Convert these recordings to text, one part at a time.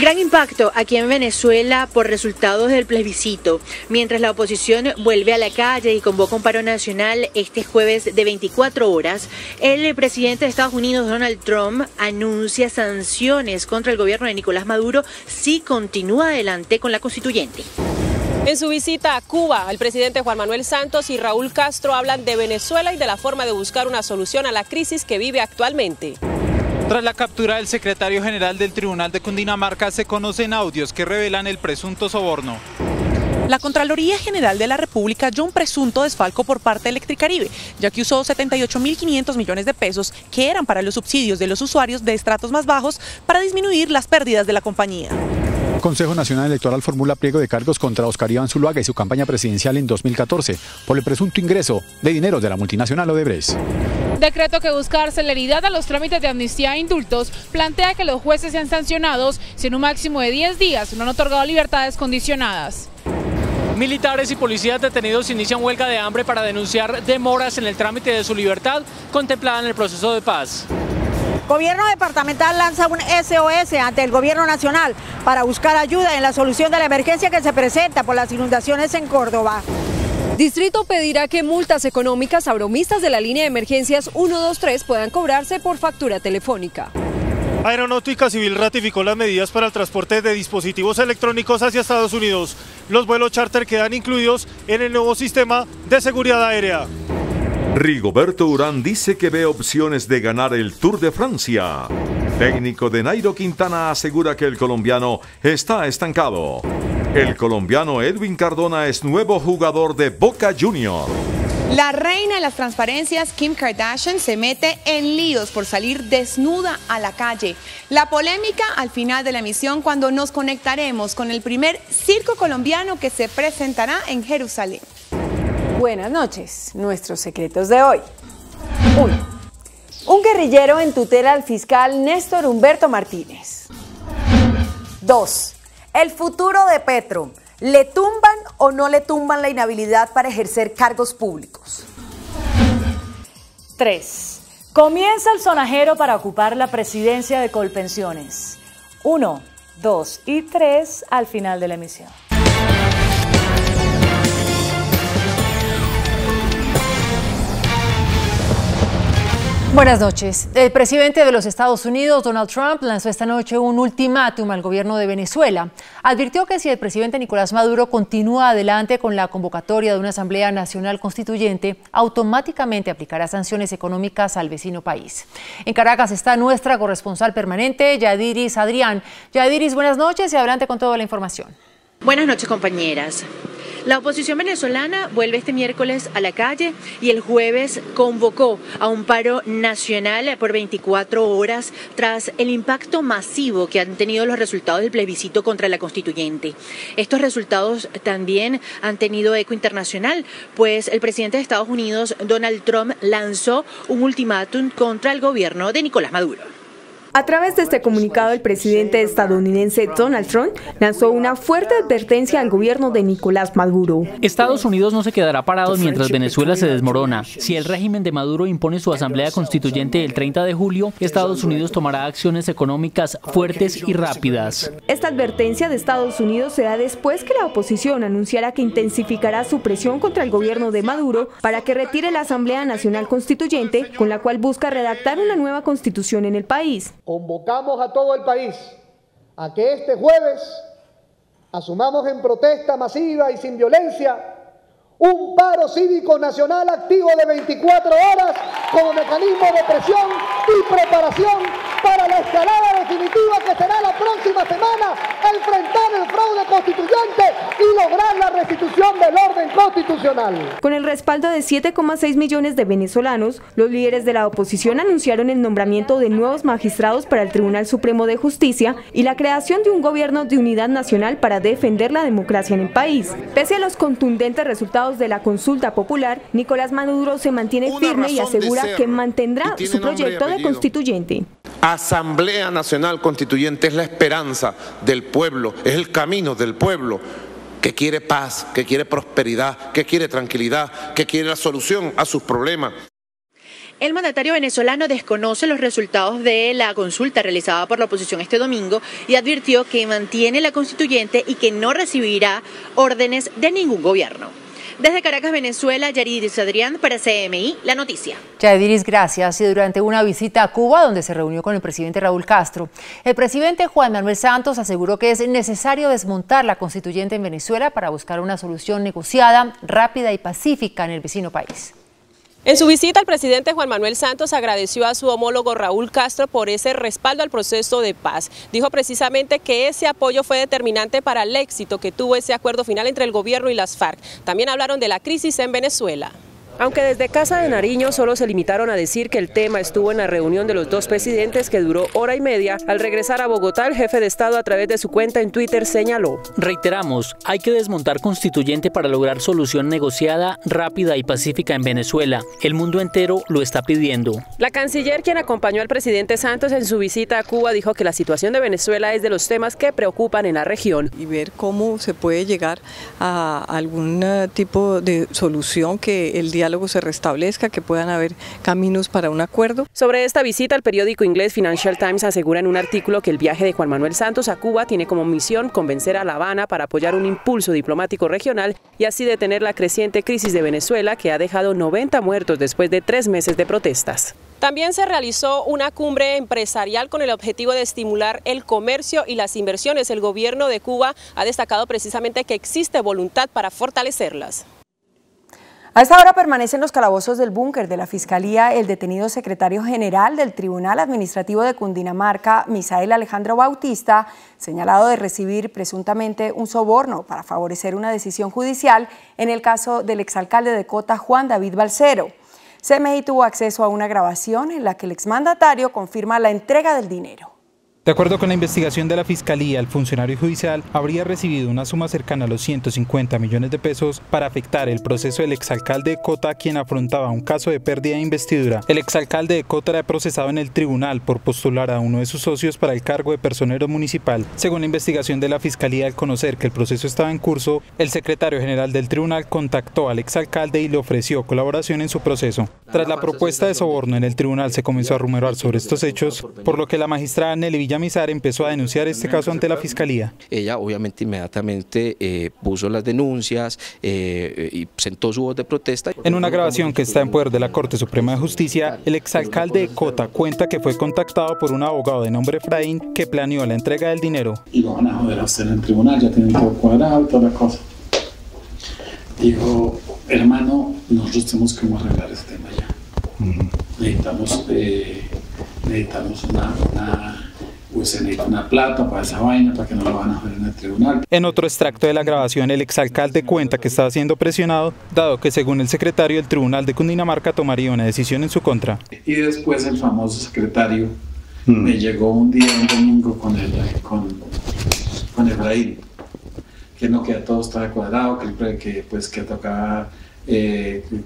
Gran impacto aquí en Venezuela por resultados del plebiscito. Mientras la oposición vuelve a la calle y convoca un paro nacional este jueves de 24 horas, el presidente de Estados Unidos, Donald Trump, anuncia sanciones contra el gobierno de Nicolás Maduro si continúa adelante con la constituyente. En su visita a Cuba, el presidente Juan Manuel Santos y Raúl Castro hablan de Venezuela y de la forma de buscar una solución a la crisis que vive actualmente. Tras la captura del secretario general del Tribunal de Cundinamarca, se conocen audios que revelan el presunto soborno. La Contraloría General de la República halló un presunto desfalco por parte de Electricaribe, ya que usó 78.500 millones de pesos que eran para los subsidios de los usuarios de estratos más bajos para disminuir las pérdidas de la compañía. El Consejo Nacional Electoral formula pliego de cargos contra Oscar Iván Zuluaga y su campaña presidencial en 2014 por el presunto ingreso de dinero de la multinacional Odebrecht. Decreto que busca dar celeridad a los trámites de amnistía e indultos plantea que los jueces sean sancionados si en un máximo de 10 días no han otorgado libertades condicionadas. Militares y policías detenidos inician huelga de hambre para denunciar demoras en el trámite de su libertad contemplada en el proceso de paz. Gobierno departamental lanza un SOS ante el gobierno nacional para buscar ayuda en la solución de la emergencia que se presenta por las inundaciones en Córdoba. Distrito pedirá que multas económicas a bromistas de la línea de emergencias 123 puedan cobrarse por factura telefónica. Aeronáutica Civil ratificó las medidas para el transporte de dispositivos electrónicos hacia Estados Unidos. Los vuelos charter quedan incluidos en el nuevo sistema de seguridad aérea. Rigoberto Urán dice que ve opciones de ganar el Tour de Francia. Técnico de Nairo Quintana asegura que el colombiano está estancado. El colombiano Edwin Cardona es nuevo jugador de Boca Juniors. La reina de las transparencias, Kim Kardashian, se mete en líos por salir desnuda a la calle. La polémica al final de la emisión, cuando nos conectaremos con el primer circo colombiano que se presentará en Jerusalén. Buenas noches, nuestros secretos de hoy. 1. Un guerrillero en tutela al fiscal Néstor Humberto Martínez. 2. El futuro de Petro. ¿Le tumban o no le tumban la inhabilidad para ejercer cargos públicos? 3. Comienza el sonajero para ocupar la presidencia de Colpensiones. 1, 2 y 3 al final de la emisión. Buenas noches. El presidente de los Estados Unidos, Donald Trump, lanzó esta noche un ultimátum al gobierno de Venezuela. Advirtió que si el presidente Nicolás Maduro continúa adelante con la convocatoria de una Asamblea Nacional Constituyente, automáticamente aplicará sanciones económicas al vecino país. En Caracas está nuestra corresponsal permanente, Yadiris Adrián. Yadiris, buenas noches y adelante con toda la información. Buenas noches, compañeras. La oposición venezolana vuelve este miércoles a la calle y el jueves convocó a un paro nacional por 24 horas tras el impacto masivo que han tenido los resultados del plebiscito contra la constituyente. Estos resultados también han tenido eco internacional, pues el presidente de Estados Unidos, Donald Trump, lanzó un ultimátum contra el gobierno de Nicolás Maduro. A través de este comunicado, el presidente estadounidense Donald Trump lanzó una fuerte advertencia al gobierno de Nicolás Maduro. Estados Unidos no se quedará parado mientras Venezuela se desmorona. Si el régimen de Maduro impone su asamblea constituyente el 30 de julio, Estados Unidos tomará acciones económicas fuertes y rápidas. Esta advertencia de Estados Unidos se da después que la oposición anunciara que intensificará su presión contra el gobierno de Maduro para que retire la Asamblea Nacional Constituyente, con la cual busca redactar una nueva constitución en el país. Convocamos a todo el país a que este jueves asumamos en protesta masiva y sin violencia un paro cívico nacional activo de 24 horas como mecanismo de presión y preparación para la escalada definitiva que será la próxima semana, enfrentar el fraude constituyente y lograr la restitución del orden constitucional. Con el respaldo de 7,6 millones de venezolanos, los líderes de la oposición anunciaron el nombramiento de nuevos magistrados para el Tribunal Supremo de Justicia y la creación de un gobierno de unidad nacional para defender la democracia en el país. Pese a los contundentes resultados de la consulta popular, Nicolás Maduro se mantiene firme y asegura que mantendrá su proyecto de constituyente. Asamblea Nacional Constituyente es la esperanza del pueblo, es el camino del pueblo que quiere paz, que quiere prosperidad, que quiere tranquilidad, que quiere la solución a sus problemas. El mandatario venezolano desconoce los resultados de la consulta realizada por la oposición este domingo y advirtió que mantiene la constituyente y que no recibirá órdenes de ningún gobierno. Desde Caracas, Venezuela, Yariris Adrián para CMI, La Noticia. Yariris, gracias. Y durante una visita a Cuba, donde se reunió con el presidente Raúl Castro, el presidente Juan Manuel Santos aseguró que es necesario desmontar la constituyente en Venezuela para buscar una solución negociada, rápida y pacífica en el vecino país. En su visita, el presidente Juan Manuel Santos agradeció a su homólogo Raúl Castro por ese respaldo al proceso de paz. Dijo precisamente que ese apoyo fue determinante para el éxito que tuvo ese acuerdo final entre el gobierno y las FARC. También hablaron de la crisis en Venezuela. Aunque desde Casa de Nariño solo se limitaron a decir que el tema estuvo en la reunión de los dos presidentes que duró hora y media, al regresar a Bogotá el jefe de Estado a través de su cuenta en Twitter señaló: reiteramos, hay que desmontar constituyente para lograr solución negociada, rápida y pacífica en Venezuela. El mundo entero lo está pidiendo. La canciller, quien acompañó al presidente Santos en su visita a Cuba, dijo que la situación de Venezuela es de los temas que preocupan en la región. Y ver cómo se puede llegar a algún tipo de solución, que el diálogo se restablezca, que puedan haber caminos para un acuerdo. Sobre esta visita, el periódico inglés Financial Times asegura en un artículo que el viaje de Juan Manuel Santos a Cuba tiene como misión convencer a La Habana para apoyar un impulso diplomático regional y así detener la creciente crisis de Venezuela, que ha dejado 90 muertos después de 3 meses de protestas. También se realizó una cumbre empresarial con el objetivo de estimular el comercio y las inversiones. El gobierno de Cuba ha destacado precisamente que existe voluntad para fortalecerlas. A esta hora permanece en los calabozos del búnker de la Fiscalía el detenido secretario general del Tribunal Administrativo de Cundinamarca, Misael Alejandro Bautista, señalado de recibir presuntamente un soborno para favorecer una decisión judicial en el caso del exalcalde de Cota, Juan David Balcero. CMI tuvo acceso a una grabación en la que el exmandatario confirma la entrega del dinero. De acuerdo con la investigación de la Fiscalía, el funcionario judicial habría recibido una suma cercana a los 150 millones de pesos para afectar el proceso del exalcalde de Cota, quien afrontaba un caso de pérdida de investidura. El exalcalde de Cota era procesado en el tribunal por postular a uno de sus socios para el cargo de personero municipal. Según la investigación de la Fiscalía, al conocer que el proceso estaba en curso, el secretario general del tribunal contactó al exalcalde y le ofreció colaboración en su proceso. Tras la propuesta de soborno en el tribunal se comenzó a rumorar sobre estos hechos, por lo que la magistrada Nelly Villamizar empezó a denunciar este caso ante la Fiscalía. Ella obviamente inmediatamente puso las denuncias y sentó su voz de protesta. En una grabación que está en poder de la Corte Suprema de Justicia, el exalcalde de Cota cuenta que fue contactado por un abogado de nombre Efraín que planeó la entrega del dinero. Y lo van a joder a usted en el tribunal, ya tienen todo cuadrado y toda la cosa. Dijo, hermano, nosotros tenemos que arreglar este tema ya. Necesitamos se necesita una plata para esa vaina, para que no lo van a joder en el tribunal. En otro extracto de la grabación, el exalcalde cuenta que estaba siendo presionado, dado que según el secretario, el tribunal de Cundinamarca tomaría una decisión en su contra. Y después el famoso secretario me llegó un día, un domingo, con Efraín, que no, que todo estaba cuadrado, que tocaba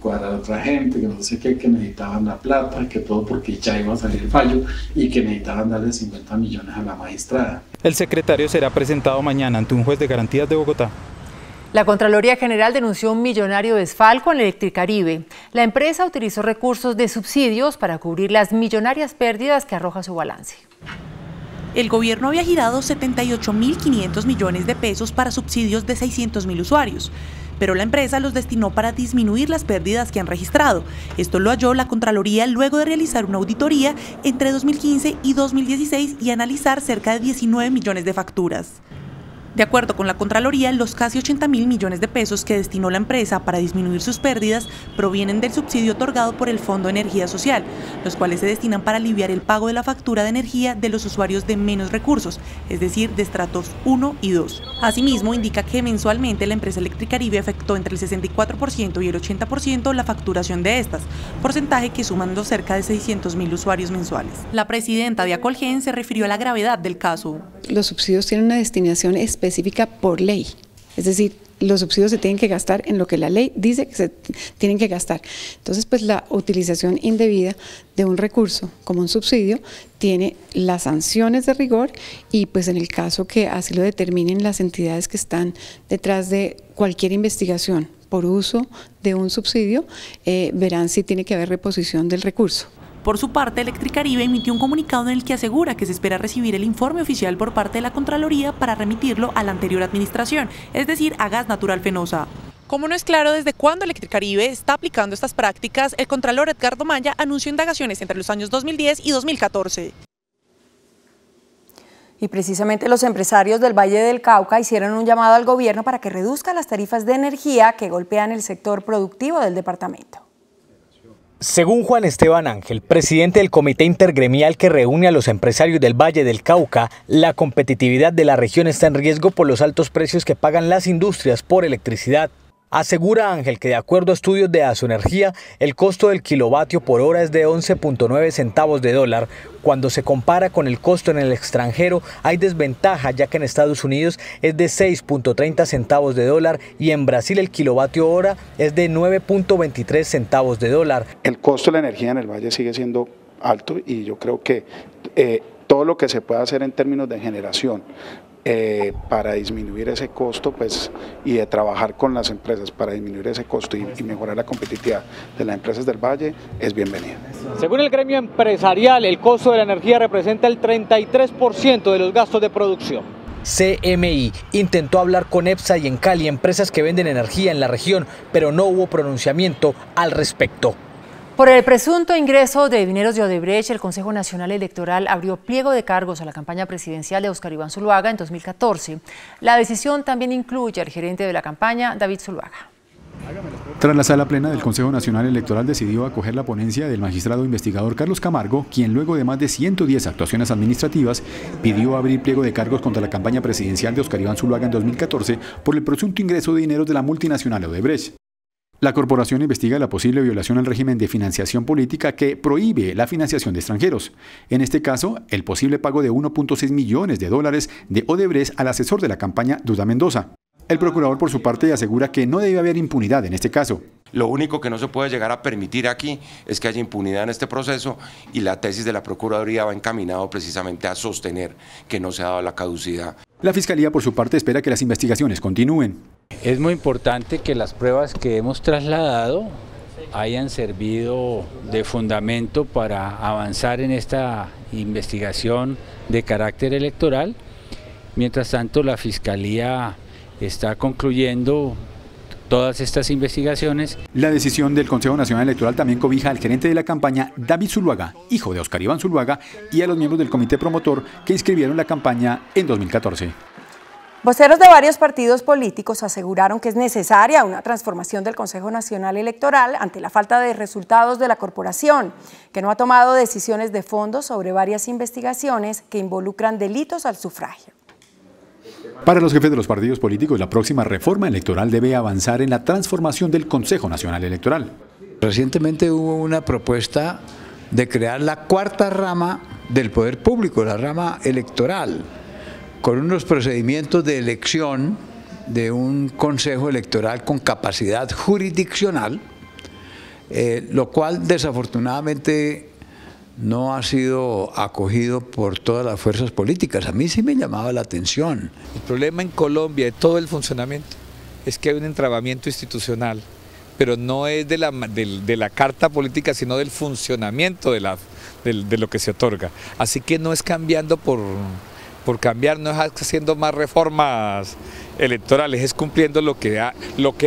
cuadrar a otra gente, que no sé qué, que necesitaban la plata, que todo porque ya iba a salir el fallo y que necesitaban darle 50 millones a la magistrada. El secretario será presentado mañana ante un juez de garantías de Bogotá. La Contraloría General denunció un millonario desfalco en Electricaribe. La empresa utilizó recursos de subsidios para cubrir las millonarias pérdidas que arroja su balance. El gobierno había girado 78.500 millones de pesos para subsidios de 600.000 usuarios, pero la empresa los destinó para disminuir las pérdidas que han registrado. Esto lo halló la Contraloría luego de realizar una auditoría entre 2015 y 2016 y analizar cerca de 19 millones de facturas. De acuerdo con la Contraloría, los casi 80.000 millones de pesos que destinó la empresa para disminuir sus pérdidas provienen del subsidio otorgado por el Fondo de Energía Social, los cuales se destinan para aliviar el pago de la factura de energía de los usuarios de menos recursos, es decir, de estratos 1 y 2. Asimismo, indica que mensualmente la empresa Electricaribe afectó entre el 64% y el 80% la facturación de estas, porcentaje que sumando cerca de 600.000 usuarios mensuales. La presidenta de Acolgen se refirió a la gravedad del caso. Los subsidios tienen una destinación específica por ley, es decir, los subsidios se tienen que gastar en lo que la ley dice que se tienen que gastar. Entonces, pues la utilización indebida de un recurso como un subsidio tiene las sanciones de rigor y pues en el caso que así lo determinen las entidades que están detrás de cualquier investigación por uso de un subsidio, verán si tiene que haber reposición del recurso. Por su parte, Electricaribe emitió un comunicado en el que asegura que se espera recibir el informe oficial por parte de la Contraloría para remitirlo a la anterior administración, es decir, a Gas Natural Fenosa. Como no es claro desde cuándo Electricaribe está aplicando estas prácticas, el contralor Edgardo Maya anunció indagaciones entre los años 2010 y 2014. Y precisamente los empresarios del Valle del Cauca hicieron un llamado al gobierno para que reduzca las tarifas de energía que golpean el sector productivo del departamento. Según Juan Esteban Ángel, presidente del comité intergremial que reúne a los empresarios del Valle del Cauca, la competitividad de la región está en riesgo por los altos precios que pagan las industrias por electricidad. Asegura Ángel que de acuerdo a estudios de Asoenergía, el costo del kilovatio por hora es de 11.9 centavos de dólar. Cuando se compara con el costo en el extranjero, hay desventaja ya que en Estados Unidos es de 6.30 centavos de dólar y en Brasil el kilovatio hora es de 9.23 centavos de dólar. El costo de la energía en el Valle sigue siendo alto y yo creo que todo lo que se pueda hacer en términos de generación, para disminuir ese costo pues, y de trabajar con las empresas para disminuir ese costo y mejorar la competitividad de las empresas del Valle es bienvenida. Según el gremio empresarial, el costo de la energía representa el 33% de los gastos de producción. CMI intentó hablar con EPSA y Encali, empresas que venden energía en la región, pero no hubo pronunciamiento al respecto. Por el presunto ingreso de dineros de Odebrecht, el Consejo Nacional Electoral abrió pliego de cargos a la campaña presidencial de Óscar Iván Zuluaga en 2014. La decisión también incluye al gerente de la campaña, David Zuluaga. Tras la sala plena del Consejo Nacional Electoral decidió acoger la ponencia del magistrado investigador Carlos Camargo, quien luego de más de 110 actuaciones administrativas pidió abrir pliego de cargos contra la campaña presidencial de Óscar Iván Zuluaga en 2014 por el presunto ingreso de dineros de la multinacional Odebrecht. La corporación investiga la posible violación al régimen de financiación política que prohíbe la financiación de extranjeros. En este caso, el posible pago de 1.6 millones de dólares de Odebrecht al asesor de la campaña, Duda Mendoza. El procurador, por su parte, asegura que no debe haber impunidad en este caso. Lo único que no se puede llegar a permitir aquí es que haya impunidad en este proceso y la tesis de la Procuraduría va encaminado precisamente a sostener que no se ha dado la caducidad. La Fiscalía, por su parte, espera que las investigaciones continúen. Es muy importante que las pruebas que hemos trasladado hayan servido de fundamento para avanzar en esta investigación de carácter electoral. Mientras tanto, la Fiscalía está concluyendo todas estas investigaciones. La decisión del Consejo Nacional Electoral también cobija al gerente de la campaña, David Zuluaga, hijo de Óscar Iván Zuluaga, y a los miembros del comité promotor que inscribieron la campaña en 2014. Voceros de varios partidos políticos aseguraron que es necesaria una transformación del Consejo Nacional Electoral ante la falta de resultados de la corporación, que no ha tomado decisiones de fondo sobre varias investigaciones que involucran delitos al sufragio. Para los jefes de los partidos políticos, la próxima reforma electoral debe avanzar en la transformación del Consejo Nacional Electoral. Recientemente hubo una propuesta de crear la cuarta rama del poder público, la rama electoral, con unos procedimientos de elección de un consejo electoral con capacidad jurisdiccional, lo cual desafortunadamente no ha sido acogido por todas las fuerzas políticas. A mí sí me llamaba la atención. El problema en Colombia de todo el funcionamiento es que hay un entrabamiento institucional, pero no es de la carta política, sino del funcionamiento de lo que se otorga. Así que no es cambiando por cambiar, no es haciendo más reformas electorales, es cumpliendo lo que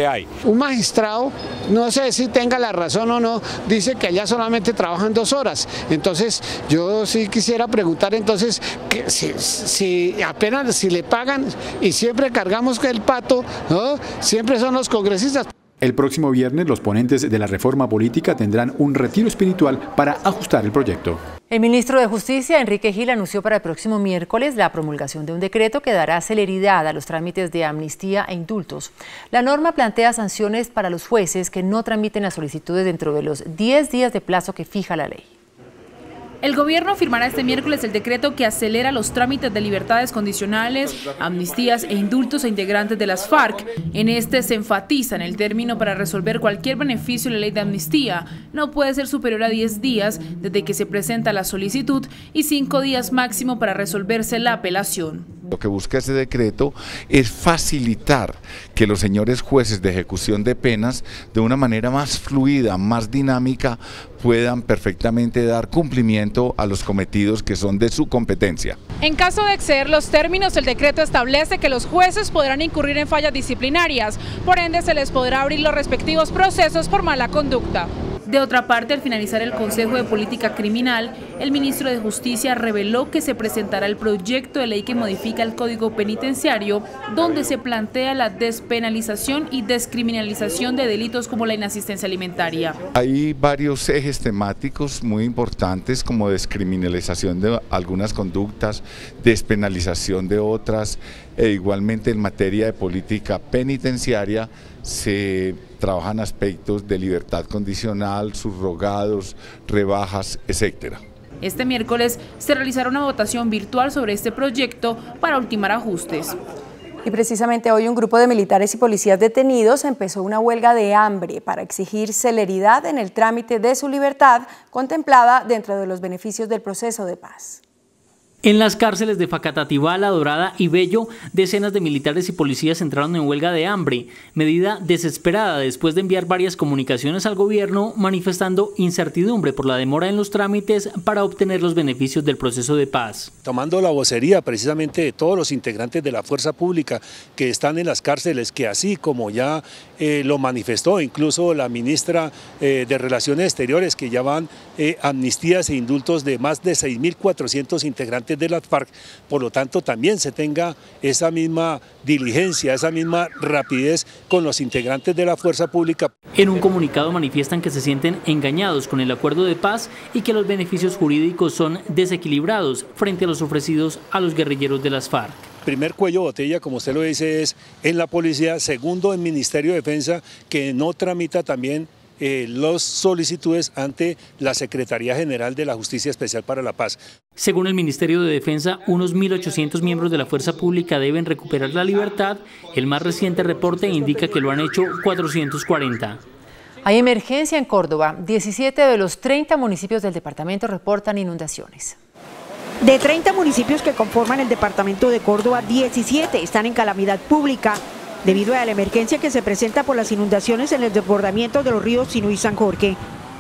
hay. Un magistrado, no sé si tenga la razón o no, dice que allá solamente trabajan 2 horas. Entonces yo sí quisiera preguntar entonces que si apenas si le pagan y siempre cargamos el pato, ¿no? Siempre son los congresistas. El próximo viernes los ponentes de la reforma política tendrán un retiro espiritual para ajustar el proyecto. El ministro de Justicia, Enrique Gil, anunció para el próximo miércoles la promulgación de un decreto que dará celeridad a los trámites de amnistía e indultos. La norma plantea sanciones para los jueces que no tramiten las solicitudes dentro de los 10 días de plazo que fija la ley. El gobierno firmará este miércoles el decreto que acelera los trámites de libertades condicionales, amnistías e indultos a integrantes de las FARC. En este se enfatiza en el término para resolver cualquier beneficio de la ley de amnistía. No puede ser superior a 10 días desde que se presenta la solicitud y 5 días máximo para resolverse la apelación. Lo que busca ese decreto es facilitar que los señores jueces de ejecución de penas, de una manera más fluida, más dinámica, puedan perfectamente dar cumplimiento a los cometidos que son de su competencia. En caso de exceder los términos, el decreto establece que los jueces podrán incurrir en fallas disciplinarias, por ende se les podrá abrir los respectivos procesos por mala conducta. De otra parte, al finalizar el Consejo de Política Criminal, el ministro de Justicia reveló que se presentará el proyecto de ley que modifica el Código Penitenciario, donde se plantea la despenalización y descriminalización de delitos como la inasistencia alimentaria. Hay varios ejes temáticos muy importantes, como descriminalización de algunas conductas, despenalización de otras, e igualmente en materia de política penitenciaria se trabajan aspectos de libertad condicional, subrogados, rebajas, etcétera. Este miércoles se realizará una votación virtual sobre este proyecto para ultimar ajustes. Y precisamente hoy un grupo de militares y policías detenidos empezó una huelga de hambre para exigir celeridad en el trámite de su libertad, contemplada dentro de los beneficios del proceso de paz. En las cárceles de Facatativá, La Dorada y Bello, decenas de militares y policías entraron en huelga de hambre, medida desesperada después de enviar varias comunicaciones al gobierno manifestando incertidumbre por la demora en los trámites para obtener los beneficios del proceso de paz. Tomando la vocería precisamente de todos los integrantes de la fuerza pública que están en las cárceles, que así como ya lo manifestó incluso la ministra de Relaciones Exteriores, que ya van amnistías e indultos de más de 6.400 integrantes de las FARC, por lo tanto también se tenga esa misma diligencia, esa misma rapidez con los integrantes de la fuerza pública. En un comunicado manifiestan que se sienten engañados con el acuerdo de paz y que los beneficios jurídicos son desequilibrados frente a los ofrecidos a los guerrilleros de las FARC. Primer cuello de botella, como usted lo dice, es en la policía. Segundo, en Ministerio de Defensa, que no tramita también las solicitudes ante la Secretaría General de la Justicia Especial para la Paz. Según el Ministerio de Defensa, unos 1.800 miembros de la fuerza pública deben recuperar la libertad. El más reciente reporte indica que lo han hecho 440. Hay emergencia en Córdoba. 17 de los 30 municipios del departamento reportan inundaciones. De 30 municipios que conforman el departamento de Córdoba, 17 están en calamidad pública debido a la emergencia que se presenta por las inundaciones en el desbordamiento de los ríos Sinú y San Jorge.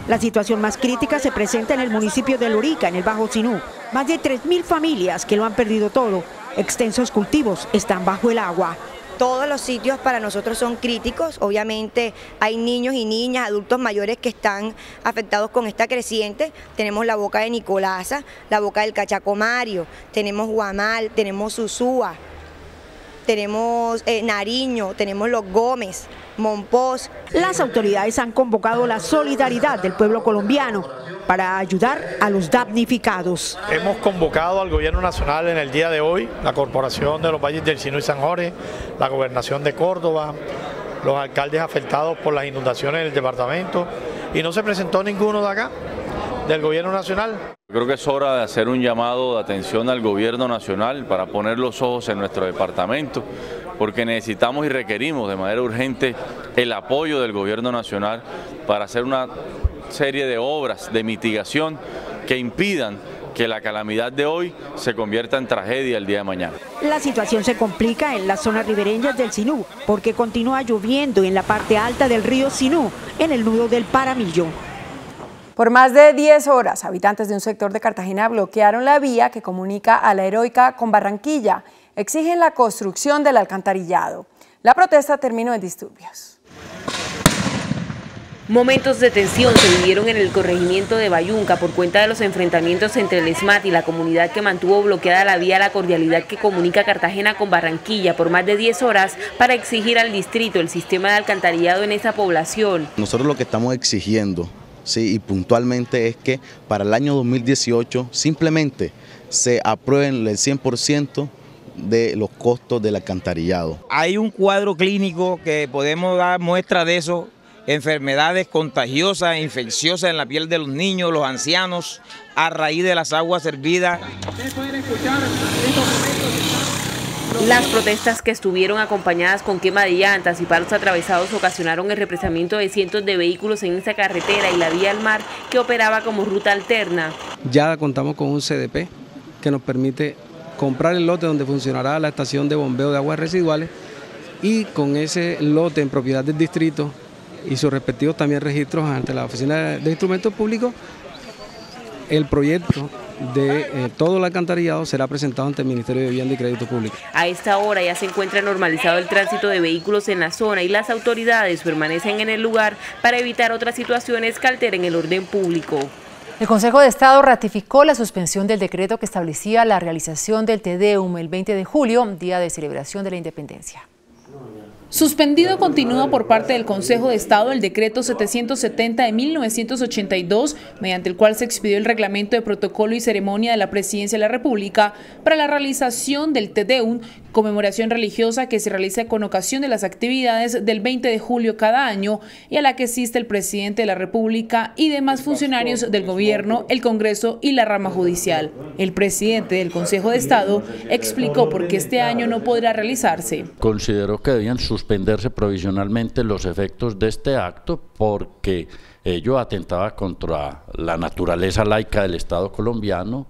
La situación más crítica se presenta en el municipio de Lorica, en el Bajo Sinú. Más de 3.000 familias que lo han perdido todo. Extensos cultivos están bajo el agua. Todos los sitios para nosotros son críticos, obviamente hay niños y niñas, adultos mayores que están afectados con esta creciente. Tenemos la boca de Nicolasa, la boca del Cachacomario, tenemos Guamal, tenemos Susúa, tenemos Nariño, tenemos Los Gómez, Monpós. Las autoridades han convocado la solidaridad del pueblo colombiano para ayudar a los damnificados. Hemos convocado al gobierno nacional en el día de hoy, la Corporación de los Valles del Sinú y San Jorge, la Gobernación de Córdoba, los alcaldes afectados por las inundaciones del departamento, y no se presentó ninguno de acá, del gobierno nacional. Creo que es hora de hacer un llamado de atención al gobierno nacional para poner los ojos en nuestro departamento, porque necesitamos y requerimos de manera urgente el apoyo del gobierno nacional para hacer una serie de obras de mitigación que impidan que la calamidad de hoy se convierta en tragedia el día de mañana. La situación se complica en las zonas ribereñas del Sinú porque continúa lloviendo en la parte alta del río Sinú, en el nudo del Paramillo. Por más de 10 horas, habitantes de un sector de Cartagena bloquearon la vía que comunica a La Heroica con Barranquilla. Exigen la construcción del alcantarillado. La protesta terminó en disturbios. Momentos de tensión se vivieron en el corregimiento de Bayunca por cuenta de los enfrentamientos entre el ESMAD y la comunidad que mantuvo bloqueada la vía La Cordialidad que comunica Cartagena con Barranquilla por más de 10 horas para exigir al distrito el sistema de alcantarillado en esa población. Nosotros lo que estamos exigiendo, sí, y puntualmente, es que para el año 2018 simplemente se aprueben el 100% de los costos del alcantarillado. Hay un cuadro clínico que podemos dar muestra de eso. Enfermedades contagiosas e infecciosas en la piel de los niños, los ancianos, a raíz de las aguas hervidas. Las protestas, que estuvieron acompañadas con quema de llantas y palos atravesados, ocasionaron el represamiento de cientos de vehículos en esta carretera y la vía al mar, que operaba como ruta alterna. Ya contamos con un CDP que nos permite comprar el lote donde funcionará la estación de bombeo de aguas residuales y con ese lote en propiedad del distrito y sus respectivos también registros ante la Oficina de Instrumentos Públicos, el proyecto de todo el alcantarillado será presentado ante el Ministerio de Vivienda y Crédito Público. A esta hora ya se encuentra normalizado el tránsito de vehículos en la zona y las autoridades permanecen en el lugar para evitar otras situaciones que alteren el orden público. El Consejo de Estado ratificó la suspensión del decreto que establecía la realización del Te Deum el 20 de julio, día de celebración de la independencia. Suspendido continúa por parte del Consejo de Estado el decreto 770 de 1982, mediante el cual se expidió el reglamento de protocolo y ceremonia de la Presidencia de la República para la realización del Te Deum, conmemoración religiosa que se realiza con ocasión de las actividades del 20 de julio cada año y a la que asiste el Presidente de la República y demás funcionarios del Gobierno, el Congreso y la rama judicial. El presidente del Consejo de Estado explicó por qué este año no podrá realizarse. Consideró que debían suspenderse provisionalmente los efectos de este acto porque ello atentaba contra la naturaleza laica del Estado colombiano,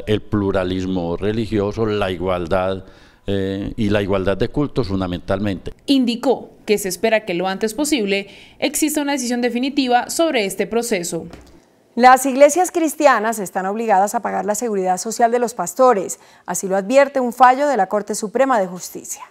el pluralismo religioso, la igualdad y la igualdad de cultos fundamentalmente. Indicó que se espera que lo antes posible exista una decisión definitiva sobre este proceso. Las iglesias cristianas están obligadas a pagar la seguridad social de los pastores, así lo advierte un fallo de la Corte Suprema de Justicia.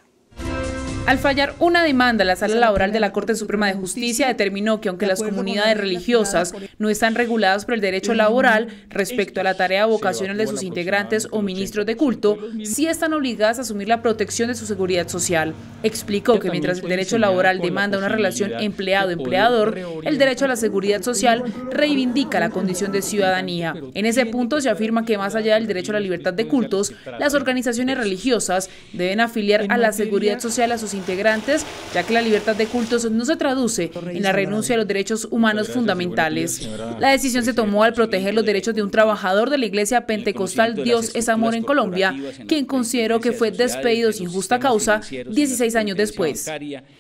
Al fallar una demanda, la Sala Laboral de la Corte Suprema de Justicia determinó que aunque las comunidades religiosas no están reguladas por el derecho laboral respecto a la tarea vocacional de sus integrantes o ministros de culto, sí están obligadas a asumir la protección de su seguridad social. Explicó que mientras el derecho laboral demanda una relación empleado-empleador, el derecho a la seguridad social reivindica la condición de ciudadanía. En ese punto se afirma que más allá del derecho a la libertad de cultos, las organizaciones religiosas deben afiliar a la seguridad social a sus integrantes, ya que la libertad de cultos no se traduce en la renuncia a los derechos humanos fundamentales. La decisión se tomó al proteger los derechos de un trabajador de la iglesia pentecostal Dios es Amor en Colombia, quien consideró que fue despedido sin justa causa 16 años después.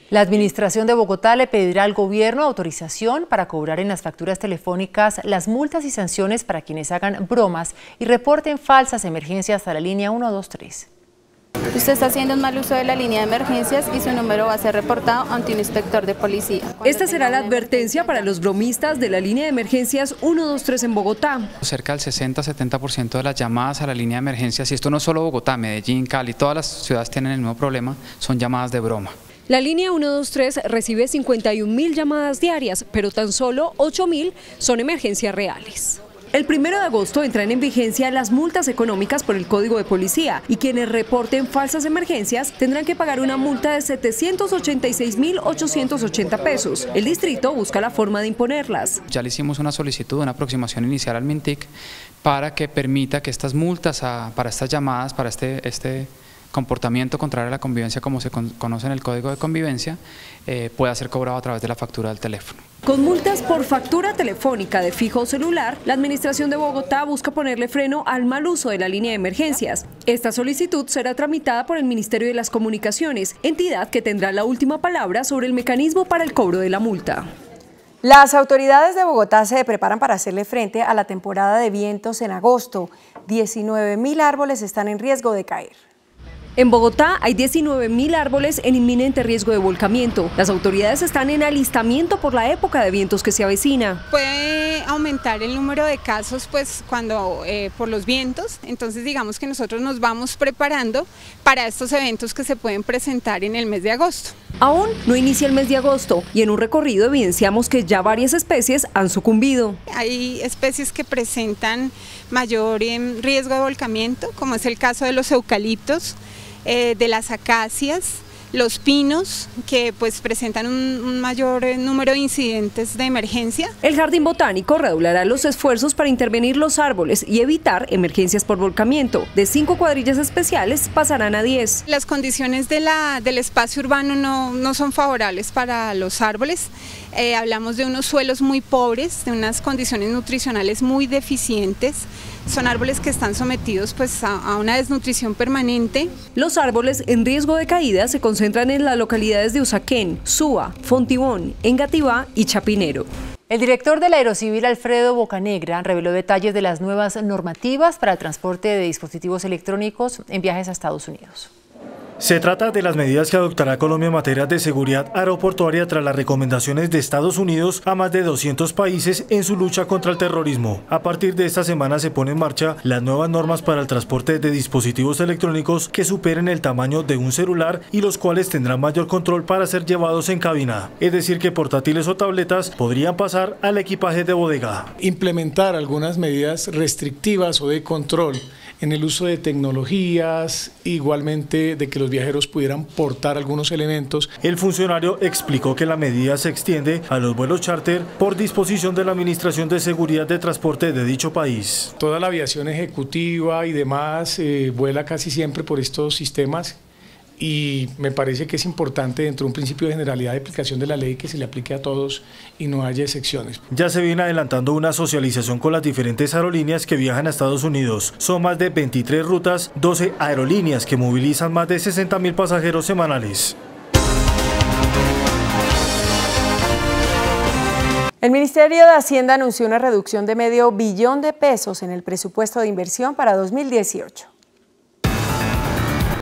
La Administración de Bogotá le pedirá al gobierno autorización para cobrar en las facturas telefónicas las multas y sanciones para quienes hagan bromas y reporten falsas emergencias a la línea 123. Usted está haciendo un mal uso de la línea de emergencias y su número va a ser reportado ante un inspector de policía. Esta será la advertencia para los bromistas de la línea de emergencias 123 en Bogotá. Cerca del 60-70% de las llamadas a la línea de emergencias, y esto no es solo Bogotá, Medellín, Cali, todas las ciudades tienen el mismo problema, son llamadas de broma. La línea 123 recibe 51.000 llamadas diarias, pero tan solo 8.000 son emergencias reales. El 1 de agosto entran en vigencia las multas económicas por el Código de Policía y quienes reporten falsas emergencias tendrán que pagar una multa de 786.880 pesos. El distrito busca la forma de imponerlas. Ya le hicimos una solicitud, una aproximación inicial al MINTIC para que permita que estas multas para estas llamadas, para este comportamiento contrario a la convivencia como se conoce en el Código de Convivencia, pueda ser cobrado a través de la factura del teléfono. Con multas por factura telefónica de fijo o celular, la Administración de Bogotá busca ponerle freno al mal uso de la línea de emergencias. Esta solicitud será tramitada por el Ministerio de las Comunicaciones, entidad que tendrá la última palabra sobre el mecanismo para el cobro de la multa. Las autoridades de Bogotá se preparan para hacerle frente a la temporada de vientos en agosto. 19.000 árboles están en riesgo de caer. En Bogotá hay 19.000 árboles en inminente riesgo de volcamiento. Las autoridades están en alistamiento por la época de vientos que se avecina. Puede aumentar el número de casos por los vientos, entonces digamos que nosotros nos vamos preparando para estos eventos que se pueden presentar en el mes de agosto. Aún no inicia el mes de agosto y en un recorrido evidenciamos que ya varias especies han sucumbido. Hay especies que presentan mayor riesgo de volcamiento, como es el caso de los eucaliptos, de las acacias, los pinos, que presentan un mayor número de incidentes de emergencia. El Jardín Botánico redoblará los esfuerzos para intervenir los árboles y evitar emergencias por volcamiento. De 5 cuadrillas especiales pasarán a 10. Las condiciones del espacio urbano no son favorables para los árboles. Hablamos de unos suelos muy pobres, de unas condiciones nutricionales muy deficientes. Son árboles que están sometidos a una desnutrición permanente. Los árboles en riesgo de caída se concentran en las localidades de Usaquén, Suba, Fontibón, Engativá y Chapinero. El director del Aerocivil, Alfredo Bocanegra, reveló detalles de las nuevas normativas para el transporte de dispositivos electrónicos en viajes a Estados Unidos. Se trata de las medidas que adoptará Colombia en materia de seguridad aeroportuaria tras las recomendaciones de Estados Unidos a más de 200 países en su lucha contra el terrorismo. A partir de esta semana se pone en marcha las nuevas normas para el transporte de dispositivos electrónicos que superen el tamaño de un celular y los cuales tendrán mayor control para ser llevados en cabina. Es decir, que portátiles o tabletas podrían pasar al equipaje de bodega. Implementar algunas medidas restrictivas o de control en el uso de tecnologías, igualmente de que los viajeros pudieran portar algunos elementos. El funcionario explicó que la medida se extiende a los vuelos charter por disposición de la Administración de Seguridad de Transporte de dicho país. Toda la aviación ejecutiva y demás vuela casi siempre por estos sistemas y me parece que es importante dentro de un principio de generalidad de aplicación de la ley que se le aplique a todos y no haya excepciones. Ya se viene adelantando una socialización con las diferentes aerolíneas que viajan a Estados Unidos. Son más de 23 rutas, 12 aerolíneas que movilizan más de 60.000 pasajeros semanales. El Ministerio de Hacienda anunció una reducción de $500 millones en el presupuesto de inversión para 2018.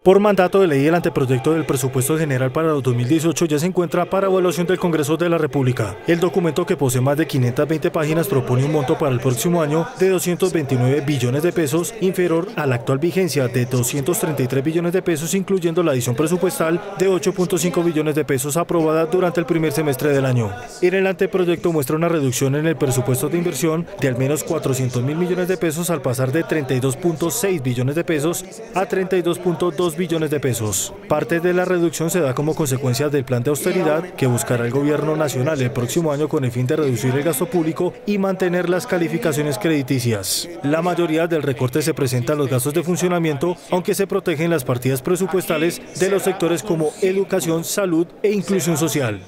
Por mandato de ley, el anteproyecto del presupuesto general para 2018 ya se encuentra para evaluación del Congreso de la República. El documento, que posee más de 520 páginas, propone un monto para el próximo año de 229 billones de pesos, inferior a la actual vigencia de 233 billones de pesos, incluyendo la adición presupuestal de 8.5 billones de pesos aprobada durante el primer semestre del año. En el anteproyecto muestra una reducción en el presupuesto de inversión de al menos 400.000 millones de pesos, al pasar de 32.6 billones de pesos a 32.2 billones de pesos. Parte de la reducción se da como consecuencia del plan de austeridad que buscará el gobierno nacional el próximo año con el fin de reducir el gasto público y mantener las calificaciones crediticias. La mayoría del recorte se presenta en los gastos de funcionamiento, aunque se protegen las partidas presupuestales de los sectores como educación, salud e inclusión social.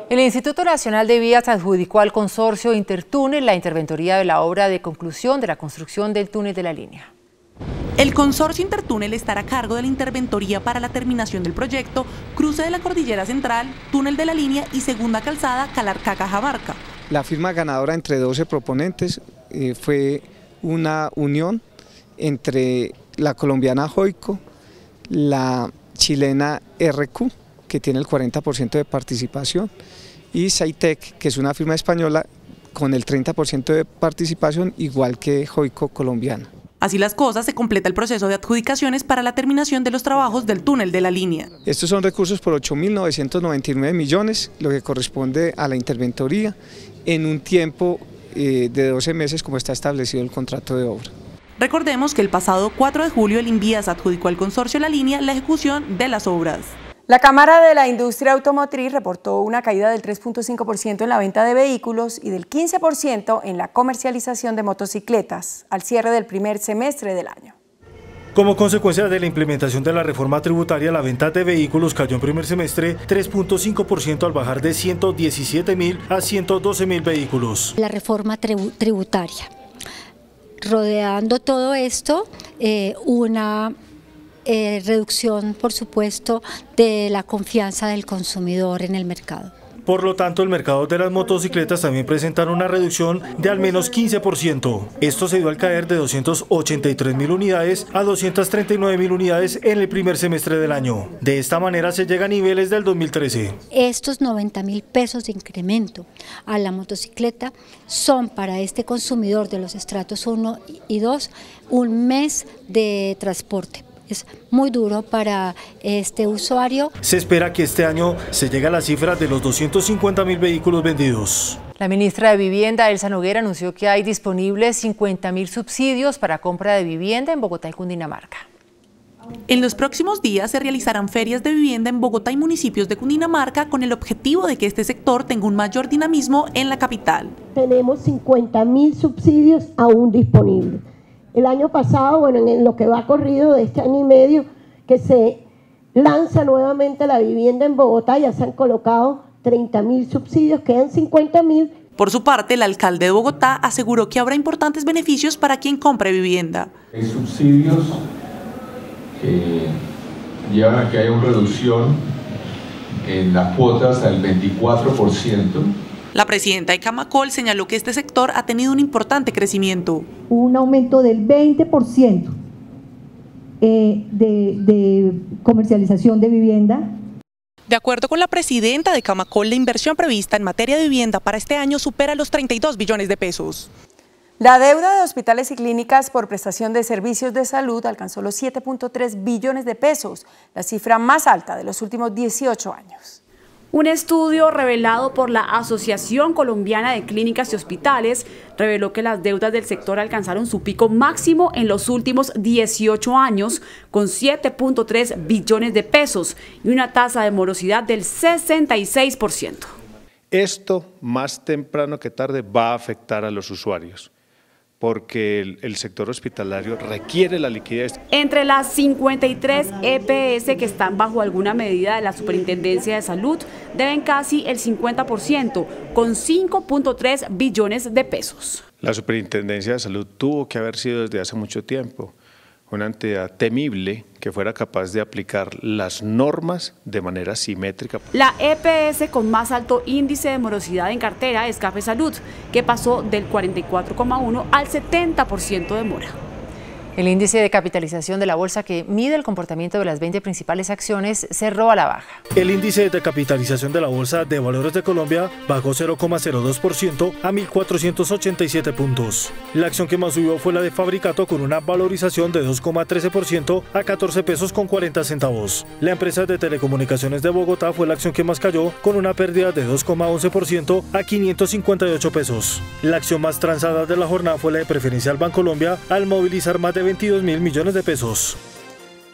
El Instituto Nacional de Vías adjudicó al consorcio Intertúnel la interventoría de la obra de conclusión de la construcción del túnel de la línea. El consorcio Intertúnel estará a cargo de la interventoría para la terminación del proyecto Cruce de la Cordillera Central, Túnel de la Línea y Segunda Calzada Calarcá-Cajamarca. La firma ganadora entre 12 proponentes fue una unión entre la colombiana Joico, la chilena RQ, que tiene el 40% de participación, y Saitec, que es una firma española con el 30% de participación, igual que Joico colombiana. Así las cosas, se completa el proceso de adjudicaciones para la terminación de los trabajos del túnel de la línea. Estos son recursos por 8.999 millones, lo que corresponde a la interventoría en un tiempo de 12 meses como está establecido el contrato de obra. Recordemos que el pasado 4 de julio el Invías adjudicó al consorcio La Línea la ejecución de las obras. La Cámara de la Industria Automotriz reportó una caída del 3.5% en la venta de vehículos y del 15% en la comercialización de motocicletas al cierre del primer semestre del año. Como consecuencia de la implementación de la reforma tributaria, la venta de vehículos cayó en primer semestre 3.5% al bajar de 117.000 a 112.000 vehículos. La reforma tributaria. Rodeando todo esto, una reducción, por supuesto, de la confianza del consumidor en el mercado. Por lo tanto, el mercado de las motocicletas también presentaron una reducción de al menos 15%. Esto se dio al caer de 283.000 unidades a 239.000 unidades en el primer semestre del año. De esta manera se llega a niveles del 2013. Estos 90.000 pesos de incremento a la motocicleta son para este consumidor de los estratos 1 y 2 un mes de transporte. Es muy duro para este usuario. Se espera que este año se llegue a la cifra de los 250.000 vehículos vendidos. La ministra de Vivienda, Elsa Noguera, anunció que hay disponibles 50.000 subsidios para compra de vivienda en Bogotá y Cundinamarca. En los próximos días se realizarán ferias de vivienda en Bogotá y municipios de Cundinamarca con el objetivo de que este sector tenga un mayor dinamismo en la capital. Tenemos 50.000 subsidios aún disponibles. El año pasado, en lo que va corrido de este año y medio, que se lanza nuevamente la vivienda en Bogotá, ya se han colocado 30.000 subsidios, quedan 50.000. Por su parte, el alcalde de Bogotá aseguró que habrá importantes beneficios para quien compre vivienda. Hay subsidios que llevan a que haya una reducción en las cuotas al 24%, La presidenta de Camacol señaló que este sector ha tenido un importante crecimiento. Un aumento del 20% de comercialización de vivienda. De acuerdo con la presidenta de Camacol, la inversión prevista en materia de vivienda para este año supera los 32 billones de pesos. La deuda de hospitales y clínicas por prestación de servicios de salud alcanzó los 7.3 billones de pesos, la cifra más alta de los últimos 18 años. Un estudio revelado por la Asociación Colombiana de Clínicas y Hospitales reveló que las deudas del sector alcanzaron su pico máximo en los últimos 18 años, con 7.3 billones de pesos y una tasa de morosidad del 66%. Esto, más temprano que tarde, va a afectar a los usuarios, porque el sector hospitalario requiere la liquidez. Entre las 53 EPS que están bajo alguna medida de la Superintendencia de Salud, deben casi el 50%, con 5.3 billones de pesos. La Superintendencia de Salud tuvo que haber sido desde hace mucho tiempo una entidad temible que fuera capaz de aplicar las normas de manera simétrica. La EPS con más alto índice de morosidad en cartera es Café Salud, que pasó del 44,1 al 70% de mora. El índice de capitalización de la bolsa, que mide el comportamiento de las 20 principales acciones, cerró a la baja. El índice de capitalización de la Bolsa de Valores de Colombia bajó 0,02% a 1.487 puntos. La acción que más subió fue la de Fabricato, con una valorización de 2,13% a 14 pesos con 40 centavos. La empresa de telecomunicaciones de Bogotá fue la acción que más cayó, con una pérdida de 2,11% a 558 pesos. La acción más transada de la jornada fue la de Preferencial Bancolombia, al movilizar más de 22.000 millones de pesos.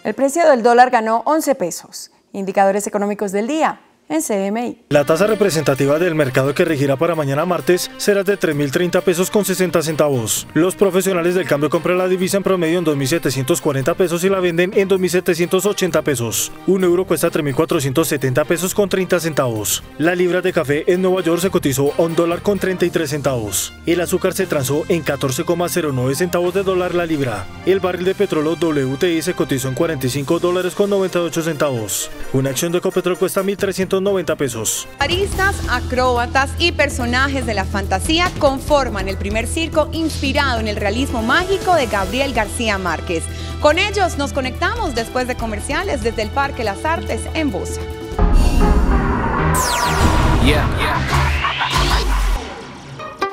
El precio del dólar ganó 11 pesos. Indicadores económicos del día en CMI. La tasa representativa del mercado que regirá para mañana martes será de 3.030 pesos con 60 centavos. Los profesionales del cambio compran la divisa en promedio en 2.740 pesos y la venden en 2.780 pesos. Un euro cuesta 3.470 pesos con 30 centavos. La libra de café en Nueva York se cotizó a $1 con 33 centavos. El azúcar se transó en 14,09 centavos de dólar la libra. El barril de petróleo WTI se cotizó en $45 con 98 centavos. Una acción de Ecopetrol cuesta 1.390 pesos. Aristas, acróbatas y personajes de la fantasía conforman el primer circo inspirado en el realismo mágico de Gabriel García Márquez. Con ellos nos conectamos después de comerciales desde el Parque Las Artes en Bosa.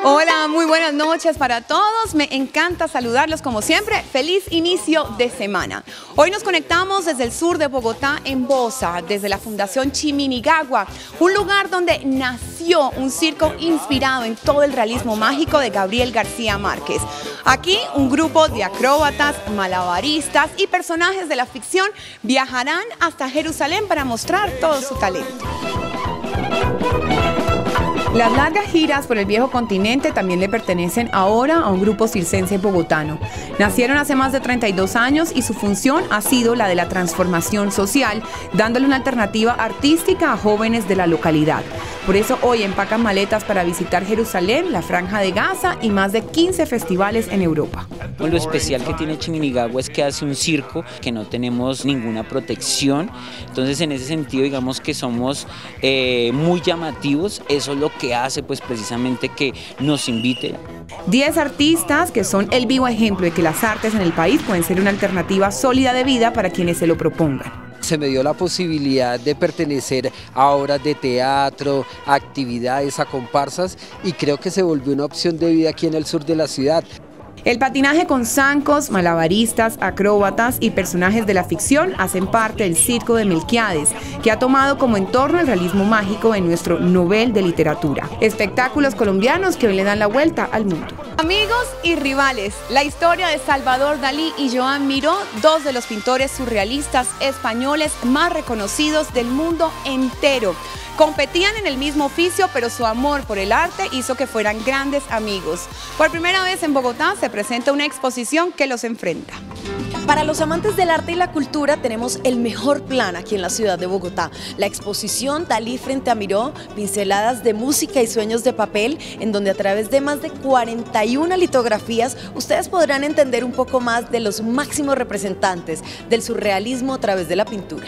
Hola, muy buenas noches para todos. Me encanta saludarlos como siempre. Feliz inicio de semana. Hoy nos conectamos desde el sur de Bogotá en Bosa, desde la Fundación Chiminigagua, un lugar donde nació un circo inspirado en todo el realismo mágico de Gabriel García Márquez. Aquí un grupo de acróbatas, malabaristas y personajes de la ficción viajarán hasta Jerusalén para mostrar todo su talento. Las largas giras por el viejo continente también le pertenecen ahora a un grupo circense bogotano. Nacieron hace más de 32 años y su función ha sido la de la transformación social, dándole una alternativa artística a jóvenes de la localidad. Por eso hoy empacan maletas para visitar Jerusalén, la Franja de Gaza y más de 15 festivales en Europa. Lo especial que tiene Chiminigagua es que hace un circo que no tenemos ninguna protección, entonces en ese sentido digamos que somos muy llamativos. Eso es lo que hace pues precisamente que nos invite. 10 artistas que son el vivo ejemplo de que las artes en el país pueden ser una alternativa sólida de vida para quienes se lo propongan. Se me dio la posibilidad de pertenecer a obras de teatro, a actividades, a comparsas, y creo que se volvió una opción de vida aquí en el sur de la ciudad. El patinaje con zancos, malabaristas, acróbatas y personajes de la ficción hacen parte del Circo de Melquiades, que ha tomado como entorno el realismo mágico de nuestro Nobel de Literatura. Espectáculos colombianos que hoy le dan la vuelta al mundo. Amigos y rivales, la historia de Salvador Dalí y Joan Miró, dos de los pintores surrealistas españoles más reconocidos del mundo entero. Competían en el mismo oficio, pero su amor por el arte hizo que fueran grandes amigos. Por primera vez en Bogotá se presenta una exposición que los enfrenta. Para los amantes del arte y la cultura tenemos el mejor plan aquí en la ciudad de Bogotá. La exposición Dalí frente a Miró, pinceladas de música y sueños de papel, en donde a través de más de 41 litografías ustedes podrán entender un poco más de los máximos representantes del surrealismo a través de la pintura.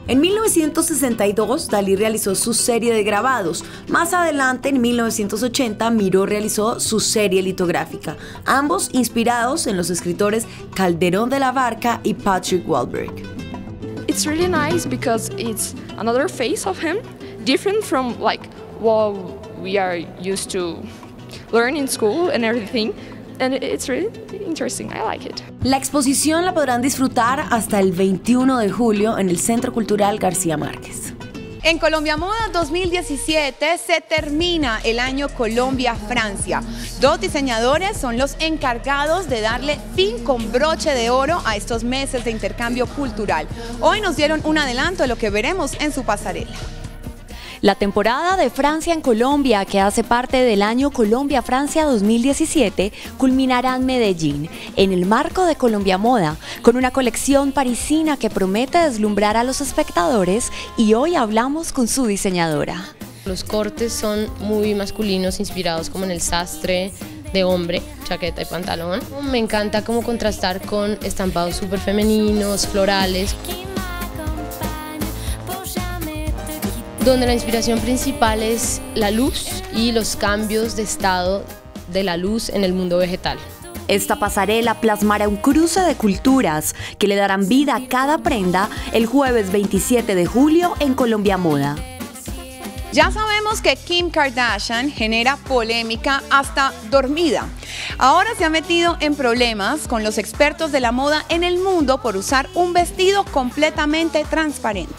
En 1962, Dalí realizó su serie de grabados. Más adelante, en 1980, Miró realizó su serie litográfica, ambos inspirados en los escritores Calderón de la Barca y Patrick Wallberg. It's really nice because it's another face of him, different from like what we are used to learn in school and everything. And it's really interesting, I like it. La exposición la podrán disfrutar hasta el 21 de julio en el Centro Cultural García Márquez. En Colombia Moda 2017 se termina el año Colombia-Francia. Dos diseñadores son los encargados de darle fin con broche de oro a estos meses de intercambio cultural. Hoy nos dieron un adelanto de lo que veremos en su pasarela. La temporada de Francia en Colombia, que hace parte del año Colombia-Francia 2017, culminará en Medellín, en el marco de Colombia Moda, con una colección parisina que promete deslumbrar a los espectadores, y hoy hablamos con su diseñadora. Los cortes son muy masculinos, inspirados como en el sastre de hombre, chaqueta y pantalón. Me encanta como contrastar con estampados súper femeninos, florales, donde la inspiración principal es la luz y los cambios de estado de la luz en el mundo vegetal. Esta pasarela plasmará un cruce de culturas que le darán vida a cada prenda el jueves 27 de julio en Colombia Moda. Ya sabemos que Kim Kardashian genera polémica hasta dormida. Ahora se ha metido en problemas con los expertos de la moda en el mundo por usar un vestido completamente transparente.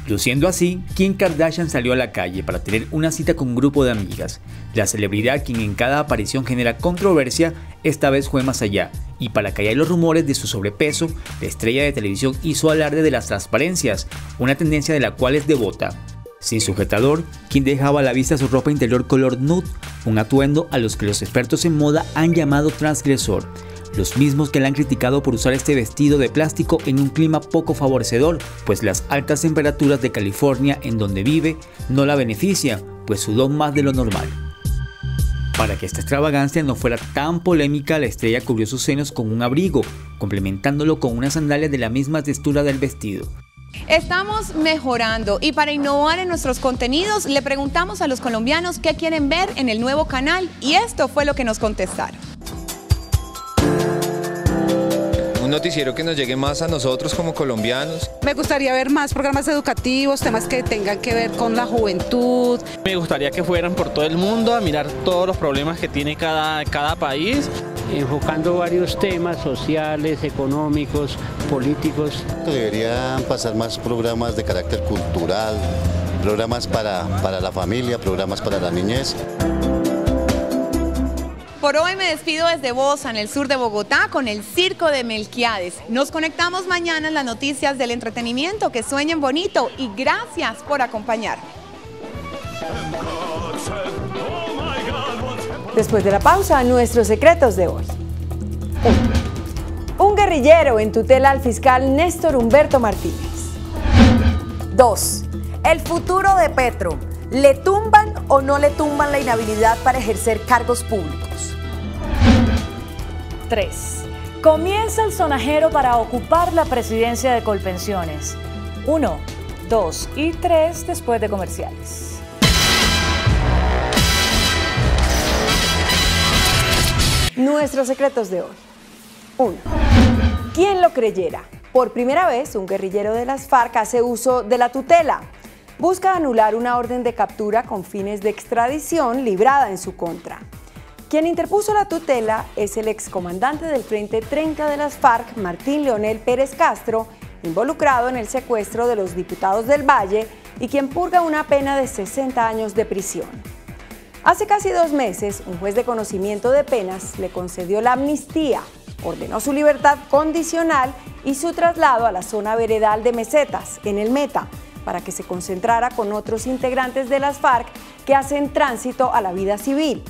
Luciendo así, Kim Kardashian salió a la calle para tener una cita con un grupo de amigas. La celebridad, quien en cada aparición genera controversia, esta vez fue más allá, y para callar los rumores de su sobrepeso, la estrella de televisión hizo alarde de las transparencias, una tendencia de la cual es devota. Sin sujetador, Kim dejaba a la vista su ropa interior color nude, un atuendo a los que los expertos en moda han llamado transgresor. Los mismos que la han criticado por usar este vestido de plástico en un clima poco favorecedor, pues las altas temperaturas de California en donde vive no la benefician, pues sudó más de lo normal. Para que esta extravagancia no fuera tan polémica, la estrella cubrió sus senos con un abrigo, complementándolo con unas sandalias de la misma textura del vestido. Estamos mejorando y para innovar en nuestros contenidos le preguntamos a los colombianos qué quieren ver en el nuevo canal y esto fue lo que nos contestaron. Un noticiero que nos llegue más a nosotros como colombianos. Me gustaría ver más programas educativos, temas que tengan que ver con la juventud. Me gustaría que fueran por todo el mundo a mirar todos los problemas que tiene cada país. Enfocando varios temas sociales, económicos, políticos. Deberían pasar más programas de carácter cultural, programas para la familia, programas para la niñez. Por hoy me despido desde Bosa, en el sur de Bogotá, con el Circo de Melquiades. Nos conectamos mañana en las noticias del entretenimiento. Que sueñen bonito y gracias por acompañarme. Después de la pausa, nuestros secretos de hoy. 1. Un guerrillero en tutela al fiscal Néstor Humberto Martínez. 2. El futuro de Petro. ¿Le tumban o no le tumban la inhabilidad para ejercer cargos públicos? 3. Comienza el sonajero para ocupar la presidencia de Colpensiones. 1, 2 y 3 después de comerciales. Nuestros secretos de hoy. 1. ¿Quién lo creyera? Por primera vez, un guerrillero de las FARC hace uso de la tutela. Busca anular una orden de captura con fines de extradición librada en su contra. Quien interpuso la tutela es el excomandante del Frente 30 de las FARC, Martín Leonel Pérez Castro, involucrado en el secuestro de los diputados del Valle y quien purga una pena de 60 años de prisión. Hace casi 2 meses, un juez de conocimiento de penas le concedió la amnistía, ordenó su libertad condicional y su traslado a la zona veredal de Mesetas, en el Meta, para que se concentrara con otros integrantes de las FARC que hacen tránsito a la vida civil.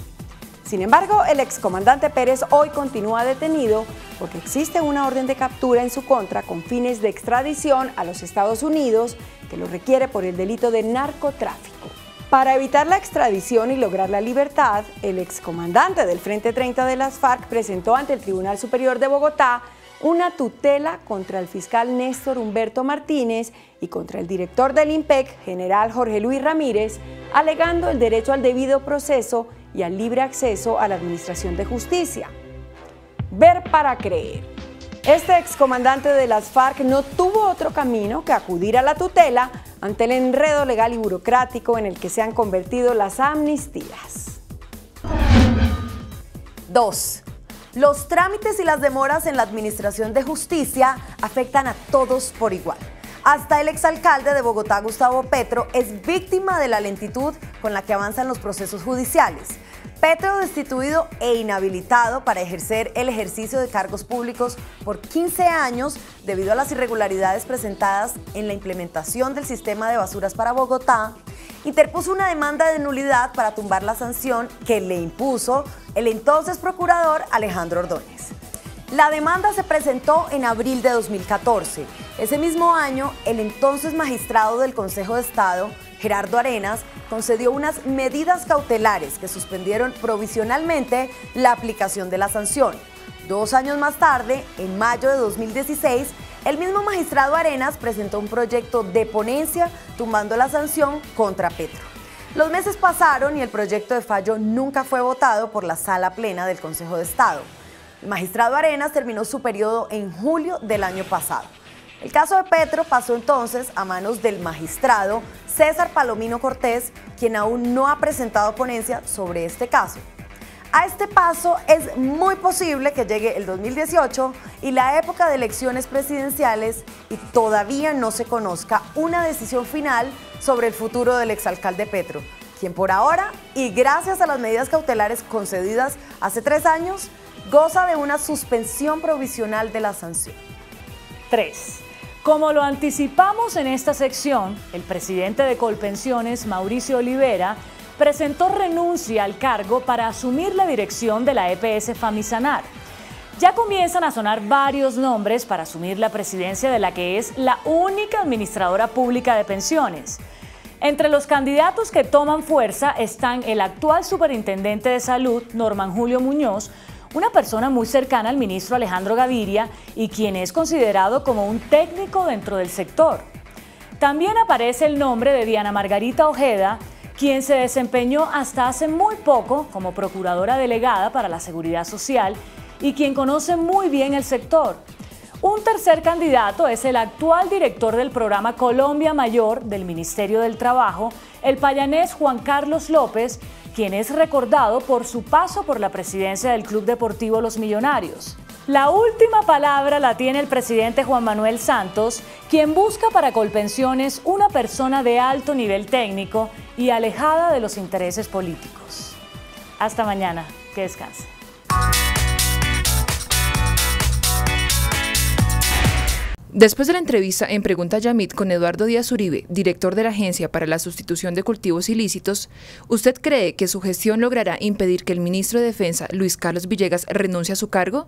Sin embargo, el excomandante Pérez hoy continúa detenido porque existe una orden de captura en su contra con fines de extradición a los Estados Unidos que lo requiere por el delito de narcotráfico. Para evitar la extradición y lograr la libertad, el excomandante del Frente 30 de las FARC presentó ante el Tribunal Superior de Bogotá una tutela contra el fiscal Néstor Humberto Martínez y contra el director del IMPEC, general Jorge Luis Ramírez, alegando el derecho al debido proceso y al libre acceso a la administración de justicia. Ver para creer. Este excomandante de las FARC no tuvo otro camino que acudir a la tutela ante el enredo legal y burocrático en el que se han convertido las amnistías. 2. Los trámites y las demoras en la administración de justicia afectan a todos por igual. Hasta el exalcalde de Bogotá, Gustavo Petro, es víctima de la lentitud con la que avanzan los procesos judiciales. Petro destituido e inhabilitado para ejercer el ejercicio de cargos públicos por 15 años debido a las irregularidades presentadas en la implementación del sistema de basuras para Bogotá, interpuso una demanda de nulidad para tumbar la sanción que le impuso el entonces procurador Alejandro Ordóñez. La demanda se presentó en abril de 2014. Ese mismo año, el entonces magistrado del Consejo de Estado, Gerardo Arenas, concedió unas medidas cautelares que suspendieron provisionalmente la aplicación de la sanción. 2 años más tarde, en mayo de 2016, el mismo magistrado Arenas presentó un proyecto de ponencia tumbando la sanción contra Petro. Los meses pasaron y el proyecto de fallo nunca fue votado por la Sala Plena del Consejo de Estado. El magistrado Arenas terminó su periodo en julio del año pasado. El caso de Petro pasó entonces a manos del magistrado César Palomino Cortés, quien aún no ha presentado ponencia sobre este caso. A este paso es muy posible que llegue el 2018 y la época de elecciones presidenciales y todavía no se conozca una decisión final sobre el futuro del exalcalde Petro, quien por ahora, y gracias a las medidas cautelares concedidas hace 3 años, goza de una suspensión provisional de la sanción. 3. Como lo anticipamos en esta sección, el presidente de Colpensiones, Mauricio Olivera, presentó renuncia al cargo para asumir la dirección de la EPS Famisanar. Ya comienzan a sonar varios nombres para asumir la presidencia de la que es la única administradora pública de pensiones. Entre los candidatos que toman fuerza están el actual superintendente de salud, Norman Julio Muñoz, una persona muy cercana al ministro Alejandro Gaviria y quien es considerado como un técnico dentro del sector. También aparece el nombre de Diana Margarita Ojeda, quien se desempeñó hasta hace muy poco como procuradora delegada para la Seguridad Social y quien conoce muy bien el sector. Un tercer candidato es el actual director del programa Colombia Mayor del Ministerio del Trabajo, el payanés Juan Carlos López, quien es recordado por su paso por la presidencia del Club Deportivo Los Millonarios. La última palabra la tiene el presidente Juan Manuel Santos, quien busca para Colpensiones una persona de alto nivel técnico y alejada de los intereses políticos. Hasta mañana, que descanse. Después de la entrevista en Pregunta Yamit con Eduardo Díaz Uribe, director de la Agencia para la Sustitución de Cultivos Ilícitos, ¿usted cree que su gestión logrará impedir que el ministro de Defensa, Luis Carlos Villegas, renuncie a su cargo?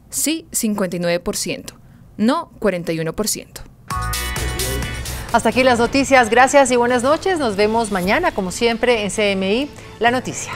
Sí, 59%. No, 41%. Hasta aquí las noticias. Gracias y buenas noches. Nos vemos mañana, como siempre, en CMI La Noticia.